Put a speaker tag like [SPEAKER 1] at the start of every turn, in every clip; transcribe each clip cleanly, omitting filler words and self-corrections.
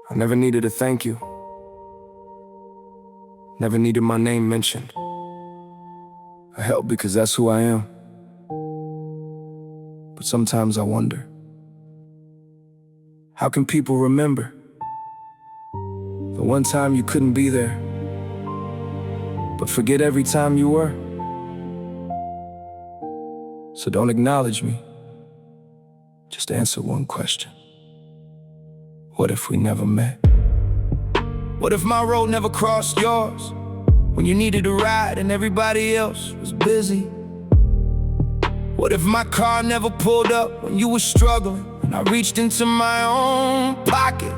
[SPEAKER 1] I never needed a thank you. Never needed my name mentioned. I help because that's who I am. But sometimes I wonder, how can people remember the one time you couldn't be there, but forget every time you were? So don't acknowledge me. Just answer one question. What if we never met? What if my road never crossed yours when you needed a ride and everybody else was busy? What if my car never pulled up when you were struggling and I reached into my own pocket?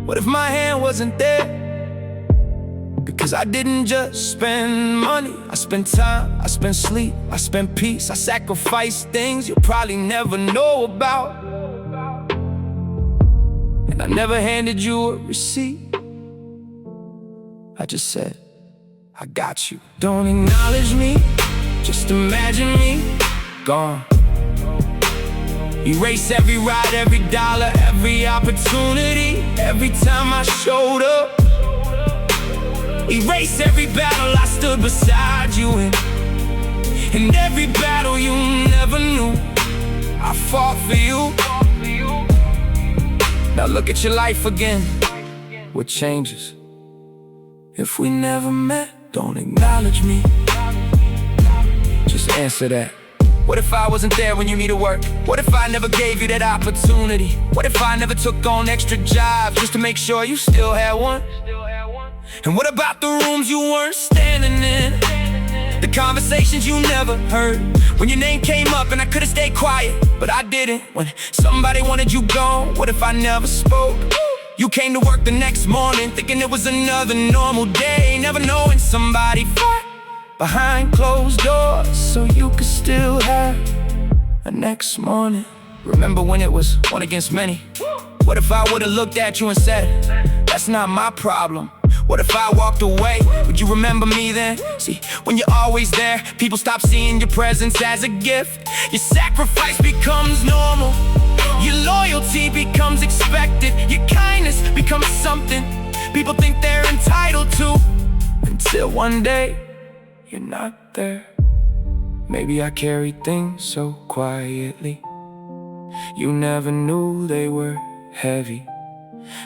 [SPEAKER 1] What if my hand wasn't there? Because I didn't just spend money, I spent time, I spent sleep, I spent peace, I sacrificed things you'll probably never know about. And I never handed you a receipt. I just said, I got you. Don't acknowledge me, just imagine me gone. Erase every ride, every dollar, every opportunity, every time I showed up. Erase every battle I stood beside you in, and every battle you never knew I fought for you. Now look at your life again. What changes if we never met? Don't acknowledge me, just answer that. What if I wasn't there when you needed work? What if I never gave you that opportunity? What if I never took on extra jobs just to make sure you still had one? And what about the rooms you weren't standing in? The conversations you never heard, when your name came up and I could've stayed quiet, but I didn't. When somebody wanted you gone, what if I never spoke? You came to work the next morning thinking it was another normal day, never knowing somebody fought behind closed doors so you could still have a next morning. Remember when it was one against many? What if I would've looked at you and said, that's not my problem? What if I walked away? Would you remember me then? See, when you're always there, people stop seeing your presence as a gift. Your sacrifice becomes normal, your loyalty becomes expected, your kindness becomes something people think they're entitled to, until one day you're not there. Maybe I carried things so quietly, you never knew they were heavy.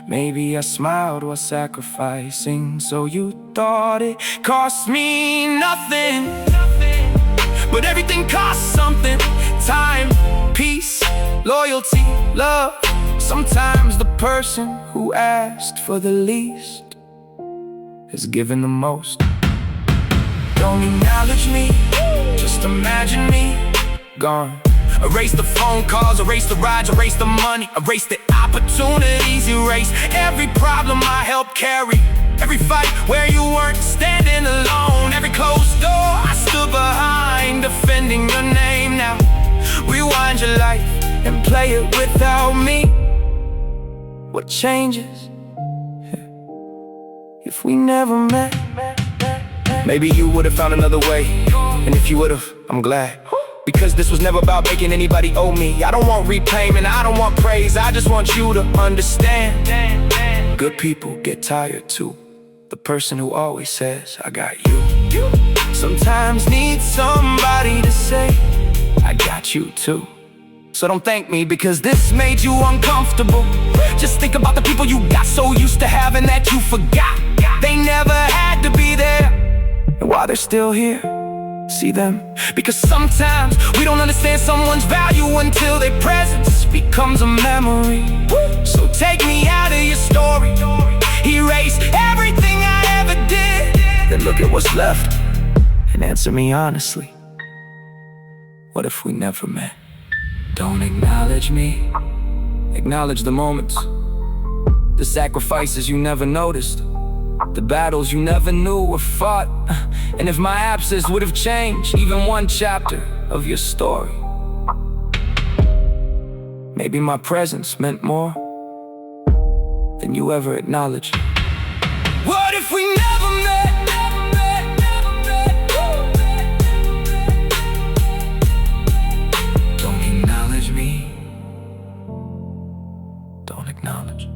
[SPEAKER 1] Maybe I smiled while sacrificing, so you thought it cost me nothing. But everything costs something. Time, peace, loyalty, love. Sometimes the person who asked for the least is given the most. Don't acknowledge me, just imagine me gone. Erase the phone calls, erase the rides, erase the money, erase the opportunities, erase every problem I helped carry, every fight where you weren't standing alone, every closed door I stood behind, defending your name. Now rewind your life and play it without me. What changes if we never met? Maybe you would've found another way, and if you would've, I'm glad. Because this was never about making anybody owe me. I don't want repayment, I don't want praise, I just want you to understand. Good people get tired too. The person who always says, I got you, sometimes needs somebody to say, I got you too. So don't thank me because this made you uncomfortable. Just think about the people you got so used to having that you forgot. They never had to be there, and while they're still here, see them. Because sometimes we don't understand someone's value until their presence becomes a memory. So take me out of your story, erase everything I ever did, then look at what's left and answer me honestly. What if we never met? Don't acknowledge me, acknowledge the moments, the sacrifices you never noticed, the battles you never knew were fought. And if my absence would have changed even one chapter of your story, maybe my presence meant more than you ever acknowledged. What if we never met? Don't acknowledge me, don't acknowledge.